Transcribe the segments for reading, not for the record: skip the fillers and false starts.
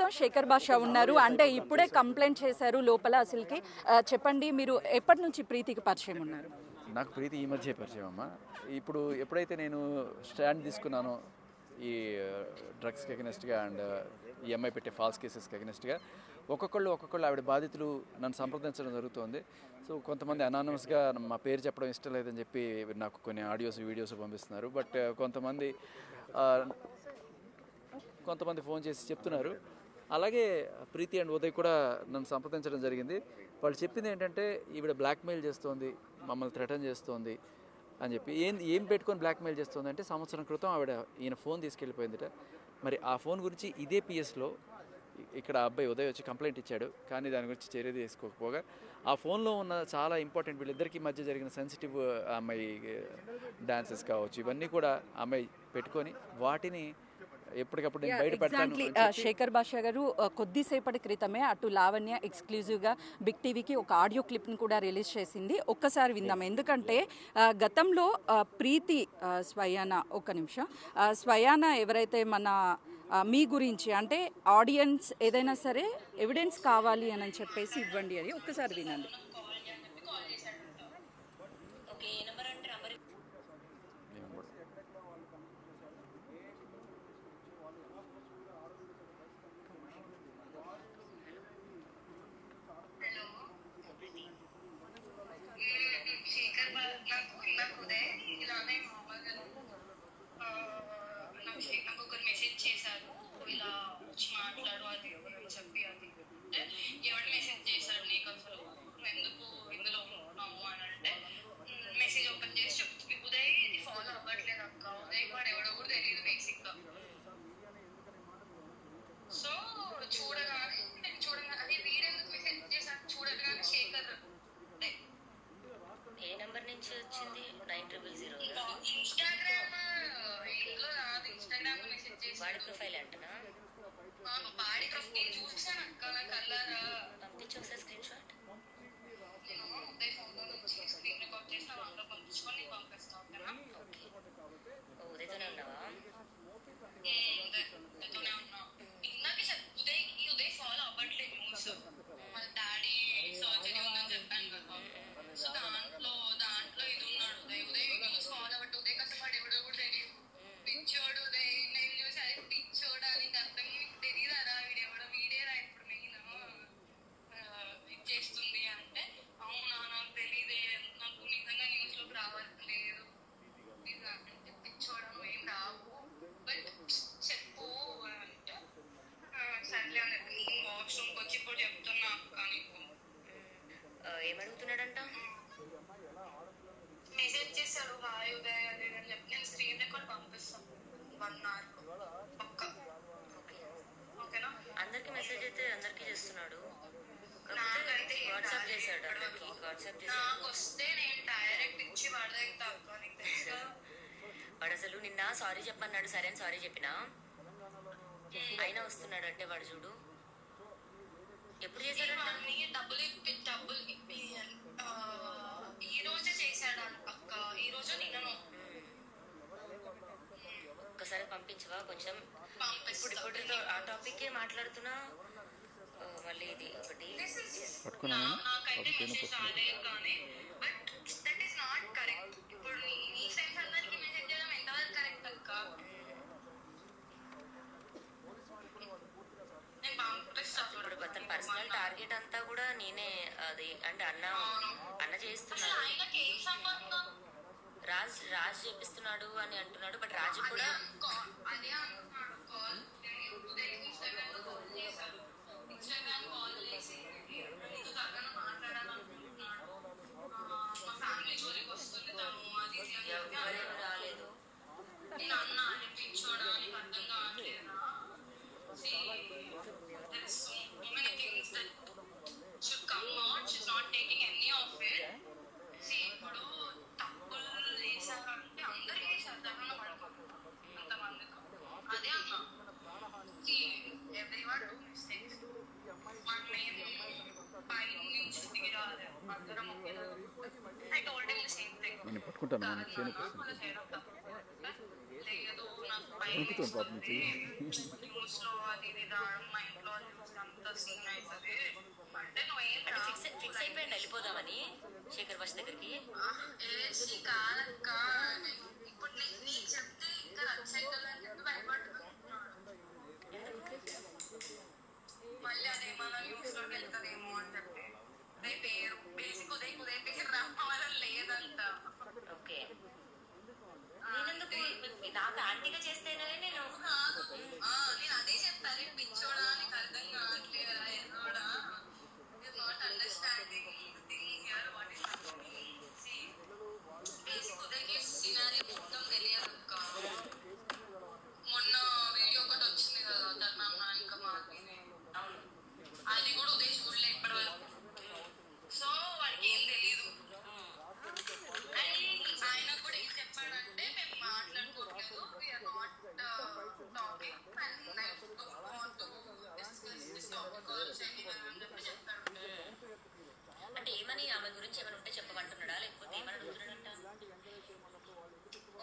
ప్రస్తుతం శేఖర్ బాషా ఉన్నారు. అంటే ఇప్పుడే కంప్లైంట్ చేశారు లోపల. అసలుకి చెప్పండి, మీరు ఎప్పటి నుంచి ప్రీతికి పరిచయం ఉన్నారు? నాకు ప్రీతి ఈ మధ్య పరిచయం అమ్మ. ఇప్పుడు ఎప్పుడైతే నేను స్టాండ్ తీసుకున్నానో ఈ డ్రగ్స్కి అగెనెస్ట్గా అండ్ ఈ అమ్మాయి పెట్టే ఫాల్స్ కేసెస్కి అగెనెస్ట్గా ఒక్కొక్కళ్ళు ఆవిడ బాధితులు నన్ను సంప్రదించడం జరుగుతుంది. సో కొంతమంది అనానమస్గా మా పేరు చెప్పడం ఇష్టం లేదని చెప్పి నాకు కొన్ని ఆడియోస్ వీడియోస్ పంపిస్తున్నారు. బట్ కొంతమంది ఫోన్ చేసి చెప్తున్నారు. అలాగే ప్రీతి అండ్ ఉదయ్ కూడా నన్ను సంప్రదించడం జరిగింది. వాళ్ళు చెప్పింది ఏంటంటే ఈవిడ బ్లాక్మెయిల్ చేస్తోంది, మమ్మల్ని థ్రెటన్ చేస్తోంది అని చెప్పి. ఏం పెట్టుకొని బ్లాక్మెయిల్ చేస్తుంది అంటే, సంవత్సరం క్రితం ఆవిడ ఈయన ఫోన్ తీసుకెళ్ళిపోయిందిట. మరి ఆ ఫోన్ గురించి ఇదే పిఎస్లో ఇక్కడ అబ్బాయి ఉదయ్ వచ్చి కంప్లైంట్ ఇచ్చాడు. కానీ దాని గురించి చర్య తీసుకోకపోగా ఆ ఫోన్లో ఉన్న చాలా ఇంపార్టెంట్ వీళ్ళిద్దరికీ మధ్య జరిగిన సెన్సిటివ్ అమ్మాయి డాన్సెస్ కావచ్చు, ఇవన్నీ కూడా అమ్మాయి పెట్టుకొని వాటిని ఎప్పటికప్పుడు నేను బయట పెడతాను. శేఖర్ బాషా గారు కొద్దిసేపటి క్రితమే అటు లావణ్య ఎక్స్క్లూజివ్గా బిగ్ టీవీకి ఒక ఆడియో క్లిప్ని కూడా రిలీజ్ చేసింది. ఒక్కసారి విందాం. ఎందుకంటే గతంలో ప్రీతి స్వయాన స్వయాన ఎవరైతే మీ గురించి అంటే ఆడియన్స్ ఏదైనా సరే ఎవిడెన్స్ కావాలి అని చెప్పేసి ఇవ్వండి అని ఒక్కసారి వినండి. ఎవరు మెసేజ్ చేశాడు నీకు, అసలు ఎందుకు ఇందులో ఉన్నావు అని అంటే మెసేజ్ ఓపెన్ చేసి చెప్తుంది, ఉదయ్ ఇది ఫాలో అవ్వట్లేదు అక్క, ఉదయ్ వాడు ఎవడో కూడా తెలియదు బేసిక్ గా. సో చూడగానే అది వీడెందుకు మెసేజ్ చేశాను చూడగానే శేఖర్ ఏ నెంబర్ నుంచి వచ్చింది 9000 ఇన్స్టాగ్రామ్ ఇంట్లో రాదు, ఇన్స్టాగ్రామ్ మెసేజ్ చేసి వాడి ప్రొఫైల్ అంటనా వాడి ప్రొఫైల్ చూసాను అక్క, నా కల్లారా పంపించి ఒకసారి స్క్రీన్ షాట్ నేను ఉదయ్ ఫోన్లో నుంచి స్క్రీన్ రికార్డ్ చేసి నా దాంట్లో పంపించుకొని నీకు పంపిస్తాను. ఓకేనా? ఓకే. ఉదయ్తోనే ఉన్నావా? ఉదయ్తోనే ఉన్నా. ఇందాకే ఉదయ్ ఫాలో అవ్వట్లేదు న్యూస్, వాళ్ళ డాడీ సర్జరీ ఉందని చెప్పాను కదా. సో దాంట్లో ఇది ఉన్నాడు ఉదయ్ న్యూస్ ఫాలో అవ్వట్టు. ఉదయ్ కష్టపడి ఎవడో కూడా తెలియదు, పిచ్చోడు ఉదయ్. నేను చూసి అదే పిచ్చోడా నీకు అర్థం తెలియదారా, వీడెవడో వీడేరా ఇప్పుడు మెయిన్ ఇది చేస్తుంది అంటే, అవునా నాకు తెలియదే, నాకు నిజంగా న్యూస్ లోకి రావట్లేదు అంటే, పిచ్చోడం ఏం రావు బట్ చెప్పు అంటే సర్లే అని వాష్రూమ్కి వచ్చి ఇప్పుడు చెప్తున్నా అక్క నీకు. ఏమడుగుతున్నాడంట? మెసేజ్ చేశాడు హాయ్ ఉదయ్ అదే అని చెప్పి. నేను స్క్రీన్ రికార్డ్ పంపిస్తాను 1 hour పక్క. ఓకేనా? అందరికి మెసేజ్ అయితే అందరికి చేస్తున్నాడు, నాకైతే వాట్సాప్ చేశాడు అందరికి. వాట్సాప్ నాకు వస్తే నేను డైరెక్ట్ ఇచ్చి వాడదా అక్క, నీకు తెలుసా. వాడు అసలు నిన్న సారీ చెప్పన్నాడు, సరే అని సారీ చెప్పినా అయినా వస్తున్నాడు అంటే వాడు చూడు ఎప్పుడు చేశాడు డబ్బులు ఇప్పి ఈ రోజే చేశాడు అక్క, ఈ రోజు నేను ఒక్కసారి పంపించవా కొంచెం? ఇప్పుడు ఆ టాపిక్ మాట్లాడుతున్నా మళ్ళీ ఇది ఒకటి నాకైతే మెసేజ్ రాలేదు కానీ but that is not correct. ఇప్పుడు నీ ఫ్రెండ్స్ అందరికి మెసేజ్ చేయడం ఎంతవరకు కరెక్ట్ అక్క? నేను పంపిస్తాను. ఇప్పుడు అతని పర్సనల్ టార్గెట్ అంతా కూడా నేనే, అది అంటే అన్న చేస్తున్నాడు, ఆయనకి ఏం సంబంధం? రాజ్ చేపిస్తున్నాడు అని అంటున్నాడు. బట్ రాజు కూడా అదే అంటున్నాడు. కాల్ ఇన్స్టాగ్రామ్ కాల్ చేసి నీకు తగ్గన మాట్లాడాలనుకుంటున్నాడు, మా ఫ్యామిలీ జోలికి వస్తుంది తను, అది రాలేదు. నేను అన్న అనిపించోడా నీకు అర్థం కావట్లేదా? There's so many things that should come out. She's not taking any of it. See, ఇప్పుడు తప్పులు చేశారంటే అందరూ చేశారు, దగ్గర పడుకోండి అంతమందితో. అదే అన్నా, ఎవ్రీవన్ డూ మిస్టేక్స్. మనం పై నుంచి దిగి రాలేదు, అందరం I told him the same thing. లేదు నాకు పై న్యూస్ లో అది ఇది రావడం మా ఇంట్లో వాళ్ళు చూస్తే అంత సీన్ అవుతుంది అంటే నువ్వేం ఫిక్స్ అయిపోయింది వెళ్ళిపోదామని శేఖర్ భాష దగ్గరికి. ఏసి కాదక్క, ఇప్పుడు నీకు చెప్తే ఇంకా సైకిల్ అని చెప్పి భయపడుతున్నాడు. మళ్ళీ అదేమన్నా న్యూస్ లోకి వెళ్తాదేమో అని చెప్పి పేరు బేసిక్ ఉదయ్ పేరు రావాలని లేదంట. ఓకే, నేనెందుకు నాకు ఆంటీగా చేస్తేనే నేను అదే చెప్పాను, పిచ్చోడా నీకు అర్థం కావట్లేదా ఎన్నోడా not understanding what is basic ఉదయ్కి సినారియో మొత్తం తెలియదు అక్క. మొన్న వీడియో ఒకటి వచ్చింది కదా ధర్మమ్మ ఇంకా మాదిని, అది కూడా ఉదయ్ చూడలే ఇప్పటి వరకు. సో వాడికి ఏం తెలియదు. అండ్ ఆయన కూడా ఏం చెప్పాడంటే మేము మాట్లాడుకోవట్లేదు, we are not talking and I don't want to discuss this topic also anyone అని చెప్పి చెప్పాడు. అంటే ఏమని ఆమె గురించి ఏమైనా ఉంటే చెప్పమంటున్నాడా లేకపోతే ఏమని అడుగుతున్నాడంట?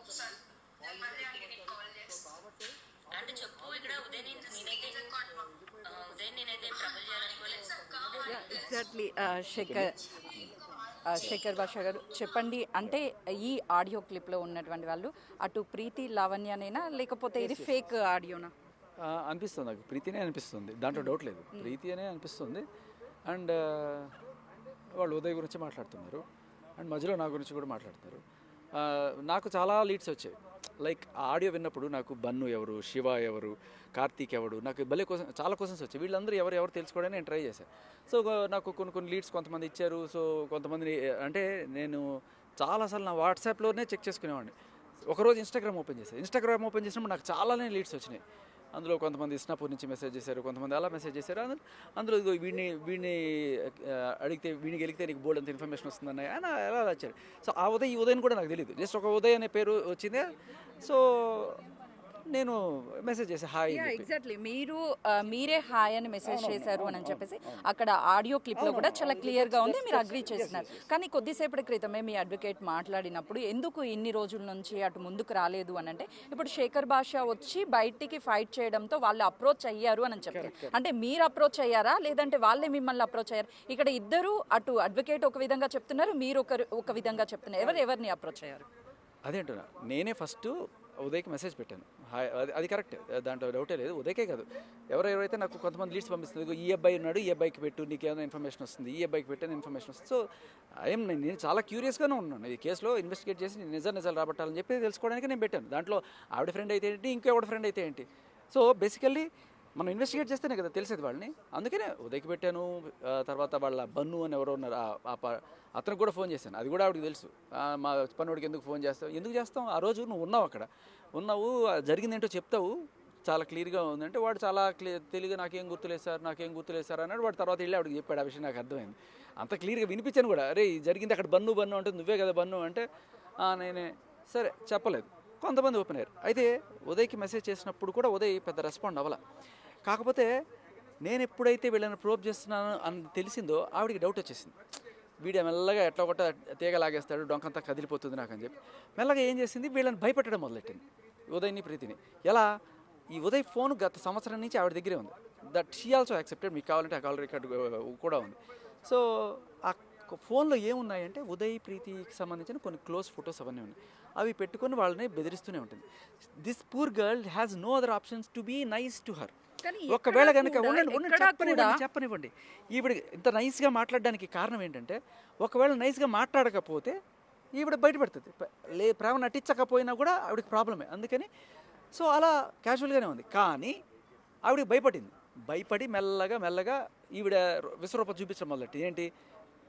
ఒకసారి మళ్ళీ ఆయనకి కాల్ చేస్తా అంటే చెప్పు. ఇక్కడ ఉదయ్ నేనైతే ట్రబుల్ చేయాలనుకోలేదు. ఎగ్జాక్ట్లీ. శేఖర్ భాష గారు చెప్పండి, అంటే ఈ ఆడియో క్లిప్లో ఉన్నటువంటి వాళ్ళు అటు ప్రీతి లావణ్యనేనా లేకపోతే ఇది ఫేక్ ఆడియోనా? అనిపిస్తుంది నాకు ప్రీతినే అనిపిస్తుంది, దాంట్లో డౌట్ లేదు, ప్రీతి అనే అనిపిస్తుంది. అండ్ వాళ్ళు ఉదయ్ గురించి మాట్లాడుతున్నారు అండ్ మధ్యలో నా గురించి కూడా మాట్లాడుతున్నారు. నాకు చాలా లీడ్స్ వచ్చాయి. లైక్ ఆ ఆడియో విన్నప్పుడు నాకు బన్ను ఎవరు, శివ ఎవరు, కార్తీక్ ఎవడు, నాకు భలే చాలా క్వశ్చన్స్ వచ్చాయి. వీళ్ళందరూ ఎవరు తెలుసుకోవడానికి నేను ట్రై చేశాను. సో నాకు కొన్ని లీడ్స్ కొంతమంది ఇచ్చారు. సో కొంతమంది అంటే నేను చాలాసార్లు నా వాట్సాప్లోనే చెక్ చేసుకునేవాడిని. ఒకరోజు ఇన్స్టాగ్రామ్ ఓపెన్ చేసినప్పుడు నాకు చాలానే లీడ్స్ వచ్చినాయి. అందులో కొంతమంది ఇస్నాపూర్ నుంచి మెసేజ్ చేశారు, కొంతమంది అలా మెసేజ్ చేశారు. అందులో వీడిని అడిగితే వీడిని గెలిగితే నీకు బోల్డ్ అంత ఇన్ఫర్మేషన్ వస్తుందని ఎలా వచ్చారు. సో ఆ ఉదయం కూడా నాకు తెలియదు, జస్ట్ ఒక ఉదయ్ అనే పేరు వచ్చిందే. సో నేను మెసేజ్ చేసి హాయ్. ఎగ్జాక్ట్లీ, మీరే హాయ్ అని మెసేజ్ చేశారు అని చెప్పేసి అక్కడ ఆడియో క్లిప్లో కూడా చాలా క్లియర్గా ఉంది, మీరు అగ్రీ చేస్తున్నారు. కానీ కొద్దిసేపటి క్రితమే మీ అడ్వకేట్ మాట్లాడినప్పుడు ఎందుకు ఇన్ని రోజుల నుంచి అటు ముందుకు రాలేదు అని అంటే, ఇప్పుడు శేఖర్ భాష వచ్చి బయటికి ఫైట్ చేయడంతో వాళ్ళు అప్రోచ్ అయ్యారు అని చెప్తారు. అంటే మీరు అప్రోచ్ అయ్యారా లేదంటే వాళ్ళే మిమ్మల్ని అప్రోచ్ అయ్యారు? ఇక్కడ ఇద్దరు, అటు అడ్వకేట్ ఒక విధంగా చెప్తున్నారు, మీరు ఒక విధంగా చెప్తున్నారు. ఎవరిని అప్రోచ్ అయ్యారు? అదేంటున్నా, నేనే ఫస్ట్ ఉదయ్కి మెసేజ్ పెట్టాను, హాయ్. అది కరెక్ట్, దాంట్లో డౌటే లేదు. ఉదయ్కే కాదు, ఎవరైతే నాకు కొంతమంది లీడ్స్ పంపిస్తుంది, ఈ అబ్బాయి ఉన్నాడు, ఈ అబ్బాయికి పెట్టు, నీకు ఏమైనా ఇన్ఫర్మేషన్ వస్తుంది, ఈ అబ్బాయికి పెట్టిన ఇన్ఫర్మేషన్ వస్తుంది. సో నేను చాలా క్యూరియస్గానే ఉన్నాను. ఈ కేసులో ఇన్వెస్టిగేట్ చేసి నిజాలు రాబట్టాలని చెప్పి తెలుసుకోవడానికి నేను పెట్టాను. దాంట్లో ఆవిడ ఫ్రెండ్ అయితే ఏంటి, ఇంకెవడ ఫ్రెండ్ అయితే ఏంటి. సో బేసికల్లీ మనం ఇన్వెస్టిగేట్ చేస్తేనే కదా తెలిసేది వాళ్ళని. అందుకనే ఉదయ్కి పెట్టాను. తర్వాత వాళ్ళ బన్ను అని ఎవరో ఉన్నారు, అతనికి కూడా ఫోన్ చేశాను. అది కూడా ఆవిడకి తెలుసు. మా పన్నోడికి ఎందుకు ఫోన్ చేస్తావు, ఎందుకు చేస్తాం, ఆ రోజు నువ్వు ఉన్నావు, అక్కడ ఉన్నావు, జరిగిందేంటో చెప్తావు, చాలా క్లియర్గా ఉందంటే వాడు చాలా తెలియగా నాకేం గుర్తులేదు సార్ అన్నాడు. వాడు తర్వాత వెళ్ళి ఆవిడకి చెప్పాడు. ఆ విషయం నాకు అర్థమైంది. అంత క్లియర్గా వినిపించాను కూడా, అరే జరిగింది అక్కడ బన్ను అంటే నువ్వే కదా బన్ను అంటే నేనే, సరే చెప్పలేదు. కొంతమంది ఓపెన్ అయ్యారు. అయితే ఉదయ్కి మెసేజ్ చేసినప్పుడు కూడా ఉదయ్ పెద్ద రెస్పాండ్ అవ్వాల. కాకపోతే నేను ఎప్పుడైతే వీళ్ళని ప్రోబ్ చేస్తున్నాను అని తెలిసిందో ఆవిడికి డౌట్ వచ్చేసింది. వీడియో మెల్లగా ఎట్లా ఒకట తీగ లాగేస్తాడు, డొంకంతా కదిలిపోతుంది నాకు అని చెప్పి మెల్లగా ఏం చేసింది, వీళ్ళని భయపెట్టడం మొదలెట్టింది, ఉదయ్ని ప్రీతిని. ఎలా, ఈ ఉదయ్ ఫోన్ గత సంవత్సరం నుంచి ఆవిడ దగ్గరే ఉంది. That she also accepted. మీకు కావాలంటే ఆ కాల్ రికార్డ్ కూడా ఉంది. సో ఆ ఫోన్లో ఏమున్నాయంటే ఉదయ్ ప్రీతికి సంబంధించిన కొన్ని క్లోజ్ ఫొటోస్ అవన్నీ ఉన్నాయి. అవి పెట్టుకొని వాళ్ళని బెదిరిస్తూనే ఉంటుంది. This poor girl has no other options to be nice to her. ఒకవేళ కనుక చెప్పనివ్వండి, ఈవిడ ఇంత నైస్గా మాట్లాడడానికి కారణం ఏంటంటే, ఒకవేళ నైస్గా మాట్లాడకపోతే ఈవిడ బయటపెడుతుంది. ప్రేమ నటించకపోయినా కూడా ఆవిడకి ప్రాబ్లమే. అందుకని సో అలా క్యాజువల్గానే ఉంది. కానీ ఆవిడకి భయపడి మెల్లగా ఈవిడ విశ్వరూపం చూపించడం మొదలెట్టి ఏంటి,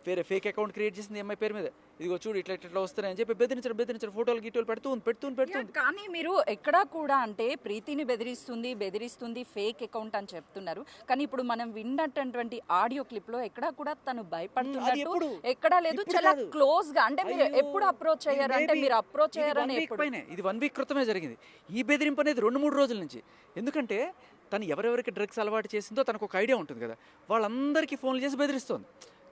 వేరే ఫేక్ అకౌంట్ క్రియేట్ చేసింది అమ్మాయి పేరు మీద, ఇదిగో చూడు ఇట్లా వస్తున్నాయని చెప్పి బెదిరించారు. ఫోటోలు గీటోలు పెడుతుంది. కానీ మీరు ఎక్కడా కూడా అంటే ప్రీతిని బెదిరిస్తుంది ఫేక్ అకౌంట్ అని చెప్తున్నారు. కానీ ఇప్పుడు మనం విన్నటువంటి ఆడియో క్లిప్ లో ఎక్కడా కూడా తను భయపడుతున్నట్టు ఎక్కడా లేదు. చాలా క్లోజ్ గా, అంటే మీరు ఎప్పుడు అప్రోచ్ అయ్యారు అంటే మీరు అప్రోచ్ అయ్యారని ఇది 1 వీక్ క్రితమే జరిగింది. ఈ బెదిరింపు అనేది 2-3 రోజుల నుంచి. ఎందుకంటే తను ఎవరెవరికి డ్రగ్స్ అలవాటు చేసిందో తనకు ఒక ఐడియా ఉంటుంది కదా, వాళ్ళందరికీ ఫోన్లు చేసి బెదిరిస్తోంది.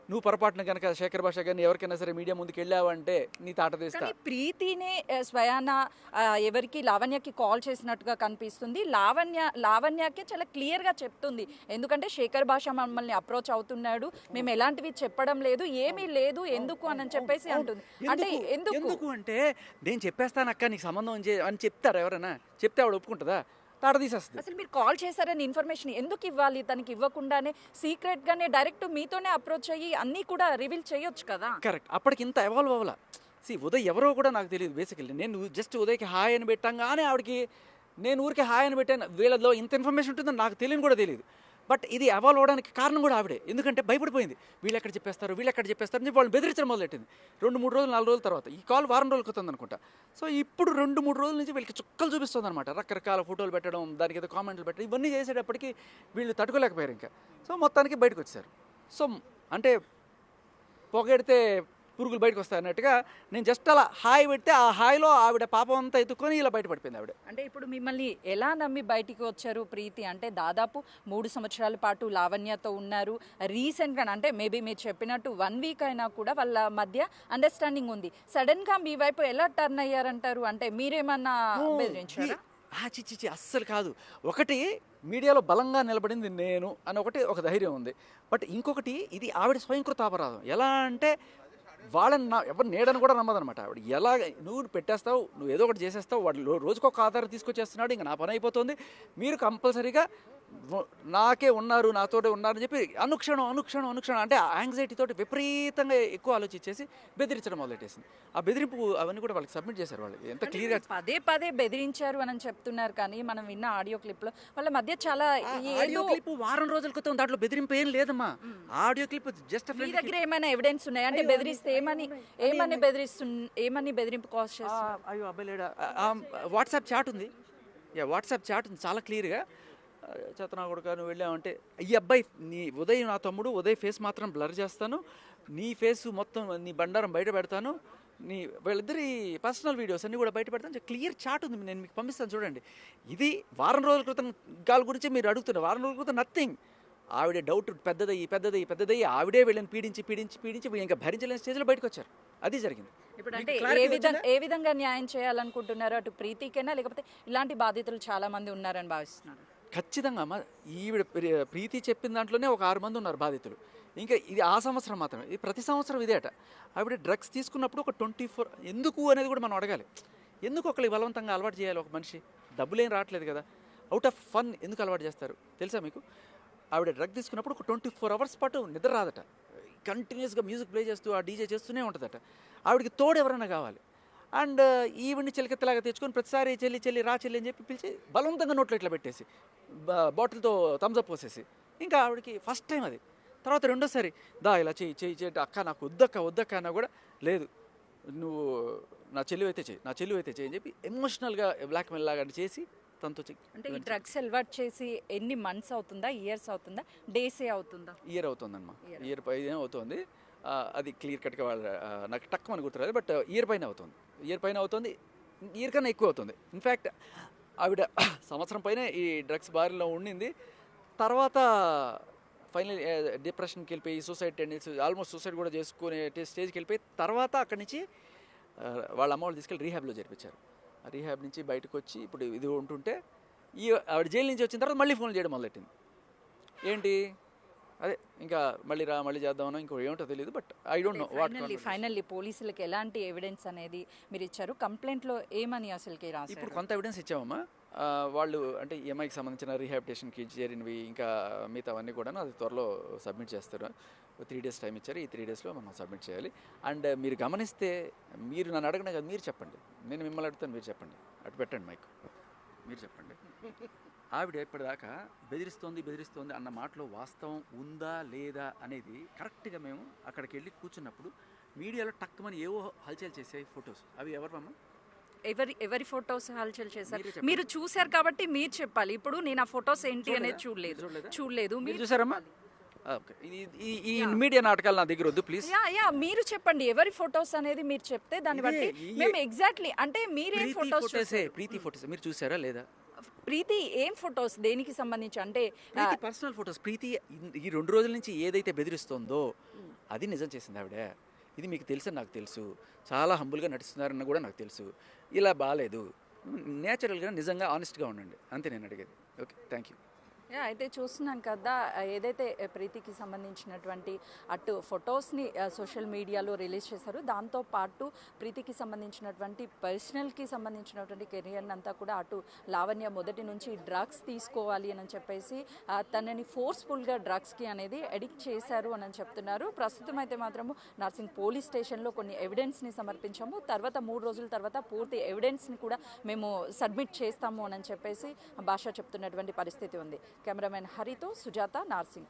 నువ్వు పొరపాటున కనుక శేఖర్ భాష కానీ ఎవరికైనా సరే మీడియా ముందుకు వెళ్ళావంటే నీ తాట తీస్తా. కానీ ప్రీతినే స్వయాన ఎవరికి లావణ్యకి కాల్ చేసినట్టుగా కనిపిస్తుంది. లావణ్యకి చాలా క్లియర్గా చెప్తుంది, ఎందుకంటే శేఖర్ భాష మమ్మల్ని అప్రోచ్ అవుతున్నాడు, మేము ఎలాంటివి చెప్పడం లేదు, ఏమీ లేదు, ఎందుకు అని చెప్పేసి అంటుంది. అంటే ఎందుకు అంటే నేను చెప్పేస్తాను అక్క నీకు సంబంధం అని చెప్తారా ఎవరైనా? చెప్తే ఆవిడ ఒప్పుకుంటుందా? తాట తీసేస్తుంది. అసలు మీరు కాల్ చేశారని ఇన్ఫర్మేషన్ ఎందుకు ఇవ్వాలి? తనకి ఇవ్వకుండానే సీక్రెట్గానే డైరెక్ట్ మీతోనే అప్రోచ్ అయ్యి అన్నీ కూడా రివీల్ చేయొచ్చు కదా. కరెక్ట్, అప్పటికి ఇంత ఎవాల్వ్ అవ్వాల. ఉదయ్ ఎవరో కూడా నాకు తెలియదు బేసికల్లీ. నేను జస్ట్ ఉదయ్కి హాయ్ అని పెట్టంగానే ఆవిడకి నేను ఊరికే హాయ్ అని పెట్టాను. వీళ్ళలో ఇంత ఇన్ఫర్మేషన్ ఉంటుందని నాకు తెలియని కూడా తెలియదు. బట్ ఇది అవాల్వ్ అవడానికి కారణం కూడా ఆవిడే. ఎందుకంటే భయపడిపోయింది, వీళ్ళు ఎక్కడ చెప్పేస్తారు అని చెప్పి వాళ్ళు బెదిరించడం మొదలెట్టింది. 2-3 రోజులు 4 రోజుల తర్వాత. ఈ కాల్ వారం రోజులు అవుతుంది అనుకుంటా. సో ఇప్పుడు 2-3 రోజుల నుంచి వీళ్ళకి చుక్కలు చూపిస్తుంది అనమాట. రకరకాల ఫోటోలు పెట్టడం, దానికి ఏదో కామెంట్లు పెట్టడం, ఇవన్నీ చేసేటప్పటికి వీళ్ళు తట్టుకోలేకపోయారు ఇంకా. సో మొత్తానికి బయటకు వచ్చారు. సో అంటే పొగెడితే పురుగులు బయటకు వస్తాయి అన్నట్టుగా నేను జస్ట్ అలా హాయ్ పెడితే ఆ హాయిలో ఆవిడ పాపం అంతా ఎత్తుకొని ఇలా బయటపడిపోయింది ఆవిడ. అంటే ఇప్పుడు మిమ్మల్ని ఎలా నమ్మి బయటికి వచ్చారు ప్రీతి? అంటే దాదాపు 3 సంవత్సరాల పాటు లావణ్యతో ఉన్నారు. రీసెంట్గా అంటే మేబీ మీరు చెప్పినట్టు 1 వీక్ అయినా కూడా వాళ్ళ మధ్య అండర్స్టాండింగ్ ఉంది. సడన్గా మీ వైపు ఎలా టర్న్ అయ్యారంటారు? అంటే మీరేమన్నా బెదిరించారా? చిచ్చి అస్సలు కాదు. ఒకటి మీడియాలో బలంగా నిలబడింది నేను అని ఒక ధైర్యం ఉంది. బట్ ఇంకొకటి ఇది ఆవిడ స్వయంకృత అపరాధం. ఎలా అంటే వాళ్ళని ఎవరు నేడని కూడా నమ్మదనమాట ఆవిడ. ఎలా నువ్వు పెట్టేస్తావు, నువ్వు ఏదో ఒకటి చేసేస్తావు, వాడు రోజుకొక ఆధారం తీసుకొచ్చేస్తున్నాడు, ఇంకా నా పని అయిపోతుంది, మీరు కంపల్సరీగా నాకే ఉన్నారు, నాతోటే ఉన్నారని చెప్పి అనుక్షణం అంటే యాంగ్జైటీ తోటి విపరీతంగా ఎక్కువ ఆలోచించేసి బెదిరించడం మొదలెట్టేసింది. ఆ బెదిరింపు అవన్నీ కూడా వాళ్ళకి సబ్మిట్ చేశారు. వాళ్ళు ఎంత క్లియర్గా పదే బెదిరించారు అని చెప్తున్నారు. కానీ మనం విన్న ఆడియో క్లిప్లో వాళ్ళ మధ్య చాలా ఆడియో క్లిప్ వారం రోజుల క్రితం, దాంట్లో బెదిరింపు ఏం లేదమ్మా. ఆడియో క్లిప్ జస్ట్ మీ దగ్గర ఏమైనా ఎవిడెన్స్ ఉన్నాయా? అంటే బెదిరిస్తే ఏమని బెదిరింపు కాల్ చేస్తారు? అయ్యో అబ్బాయి లేడా? వాట్సాప్ చాట్ ఉంది చాలా క్లియర్గా. చేతనా కొడుకా నువ్వు వెళ్ళావంటే, ఈ అబ్బాయి నీ ఉదయ్ నా తమ్ముడు, ఉదయ్ ఫేస్ మాత్రం బ్లర్ చేస్తాను, నీ ఫేస్ మొత్తం నీ బండారం బయట పెడతాను, నీ వీళ్ళిద్దరి పర్సనల్ వీడియోస్ అన్నీ కూడా బయట పెడతాను. క్లియర్ చాట్ ఉంది, నేను మీకు పంపిస్తాను చూడండి. ఇది వారం రోజుల క్రితం గాల గురించి మీరు అడుగుతున్నారు. వారం రోజుల క్రితం నథింగ్. ఆవిడే డౌట్ పెద్దదయ్యి ఆవిడే వీళ్ళని పీడించి ఇంకా భరించలేని స్టేజ్లో బయటకు వచ్చారు. అది జరిగింది. ఇప్పుడు అంటే ఏ విధంగా న్యాయం చేయాలనుకుంటున్నారు? అటు ప్రీతికైనా, లేకపోతే ఇలాంటి బాధితులు చాలా మంది ఉన్నారని భావిస్తున్నారు? ఖచ్చితంగా అమ్మ, ఈవిడ ప్రీతి చెప్పిన దాంట్లోనే ఒక 6 మంది ఉన్నారు బాధితులు. ఇంకా ఇది ఆ సంవత్సరం మాత్రమే, ఇది ప్రతి సంవత్సరం ఇదేట. ఆవిడ డ్రగ్స్ తీసుకున్నప్పుడు ఒక 24 ఎందుకు అనేది కూడా మనం అడగాలి. ఎందుకు ఒకరికి బలవంతంగా అలవాటు చేయాలి? ఒక మనిషి డబ్బులేం రావట్లేదు కదా, అవుట్ ఆఫ్ ఫన్ ఎందుకు అలవాటు చేస్తారు తెలుసా మీకు? ఆవిడ డ్రగ్ తీసుకున్నప్పుడు ఒక 24 అవర్స్ పాటు నిద్ర రాదట. కంటిన్యూస్గా మ్యూజిక్ ప్లే చేస్తూ ఆ డీజే చేస్తూనే ఉంటుందట. ఆవిడకి తోడు ఎవరైనా కావాలి. అండ్ ఈవిడ్ని చిలకెత్తలాగా తెచ్చుకొని ప్రతిసారి చెల్లి రా చెల్లి అని చెప్పి పిలిచి బలవంతంగా నోట్లో ఇట్లా పెట్టేసి బాటిల్తో థమ్స్అప్ పోసేసి, ఇంకా ఆవిడకి ఫస్ట్ టైం అది. తర్వాత రెండోసారి ఇలా చేయి అక్క నాకు వద్దక్క అన్నా కూడా లేదు, నువ్వు నా చెల్లి అయితే చేయి అని చెప్పి ఎమోషనల్గా బ్లాక్మెయిల్ లాగా చేసి తనతో అంటే ఈ డ్రగ్స్ అలవాటు చేసి ఎన్ని మంత్స్ అవుతుందా, ఇయర్స్ అవుతుందా, డేసే అవుతుందా? ఇయర్ అవుతుందమ్మా, ఇయర్ పైన అవుతుంది. అది క్లియర్ కట్గా నాకు టక్ అని గుర్తురాదు, బట్ ఇయర్ పైన అవుతుంది, ఇయర్ కన్నా ఎక్కువ అవుతుంది. ఇన్ఫ్యాక్ట్ ఆవిడ సంవత్సరం పైన ఈ డ్రగ్స్ బారిలో ఉండింది. తర్వాత ఫైనల్ డిప్రెషన్కి వెళ్ళిపోయి సూసైడ్ టెండెన్సీ, ఆల్మోస్ట్ సూసైడ్ కూడా చేసుకునే స్టేజ్కి వెళ్ళిపోయి తర్వాత అక్కడి నుంచి వాళ్ళ అమ్మ వాళ్ళు తీసుకెళ్ళి రీహాబ్లో చేర్పించారు. ఆ రీహాబ్ నుంచి బయటకు వచ్చి ఇప్పుడు ఇది ఉంటుంటే ఆవిడ జైలు నుంచి వచ్చిన తర్వాత మళ్ళీ ఫోన్ చేయడం మొదలెట్టింది. ఏంటి అదే ఇంకా మళ్ళీ చేద్దామన్నా ఇంకో ఏమిటో తెలియదు. But I don't know what. Finally పోలీసులకు ఎలాంటి ఎవిడెన్స్ అనేది మీరు ఇచ్చారు? కంప్లైంట్లో ఏమని అసలుకి రాశారు? ఇప్పుడు కొంత ఎవిడెన్స్ ఇచ్చామమ్మా. వాళ్ళు అంటే ఈఎంఐకి సంబంధించిన రీహాబిటేషన్కి చేరినవి ఇంకా మిగతావన్నీ కూడా అది త్వరలో సబ్మిట్ చేస్తారు. 3 days టైం ఇచ్చారు. ఈ 3 daysలో మనం సబ్మిట్ చేయాలి. అండ్ మీరు గమనిస్తే, మీరు నన్ను అడగనే కదా, మీరు చెప్పండి, నేను మిమ్మల్ని అడుగుతాను, మీరు చెప్పండి, అటు పెట్టండి మైక్, మీరు చెప్పండి. ఆవిడ ఇప్పటిదాకా బెదిరిస్తోంది అన్న మాటలో వాస్తవం ఉందా లేదా అనేది కరెక్ట్గా మేము అక్కడికి వెళ్ళి కూర్చున్నప్పుడు మీడియాలో టక్కుమని ఏవో హల్చల్ చేసే ఫొటోస్, అవి ఎవరమ్మా? ఎవరి ఫొటోస్ హల్చల్ చేశారు? మీరు చూశారు కాబట్టి మీరు చెప్పాలి. ఇప్పుడు నేను ఆ ఫొటోస్ ఏంటి అనేది చూడలేదు. మీరు చూసారమ్మా? ఈ మీడియా నాటకాలు నా దగ్గర వద్దు ప్లీజ్. మీరు చెప్పండి ఎవరి ఫొటోస్ అనేది మీరు చెప్తే దాన్ని బట్టి మేము ఎగ్జాక్ట్లీ అంటే మీరే ఫొటోస్. ప్రీతి ఫొటోస్ మీరు చూసారా లేదా? ప్రీతి ఏం ఫొటోస్ దేనికి సంబంధించి అంటే ప్రీతి పర్సనల్ ఫొటోస్. ప్రీతి ఈ 2 రోజుల నుంచి ఏదైతే బెదిరిస్తోందో అది నిజం చేసింది ఆవిడ. ఇది మీకు తెలుసని నాకు తెలుసు, చాలా హంబుల్గా నటిస్తున్నారన్న కూడా నాకు తెలుసు. ఇలా బాగాలేదు, నేచురల్గా నిజంగా ఆనెస్ట్గా ఉండండి, అంతే నేను అడిగేది. Okay, thank you. అయితే చూస్తున్నాం కదా, ఏదైతే ప్రీతికి సంబంధించినటువంటి అటు ఫొటోస్ని సోషల్ మీడియాలో రిలీజ్ చేశారు, దాంతోపాటు ప్రీతికి సంబంధించినటువంటి పర్సనల్కి సంబంధించినటువంటి కెరియర్ అంతా కూడా అటు లావణ్య మొదటి నుంచి డ్రగ్స్ తీసుకోవాలి అని చెప్పేసి తనని ఫోర్స్ఫుల్గా డ్రగ్స్కి అనేది అడిక్ట్ చేశారు అని చెప్తున్నారు. ప్రస్తుతం అయితే మాత్రము నర్సింగ్ పోలీస్ స్టేషన్లో కొన్ని ఎవిడెన్స్ని సమర్పించాము, తర్వాత 3 రోజుల తర్వాత పూర్తి ఎవిడెన్స్ని కూడా మేము సబ్మిట్ చేస్తాము అని చెప్పేసి భాష చెప్తున్నటువంటి పరిస్థితి ఉంది. కెమెరామెన్ హరితో సుజాత, నార్సింగ్.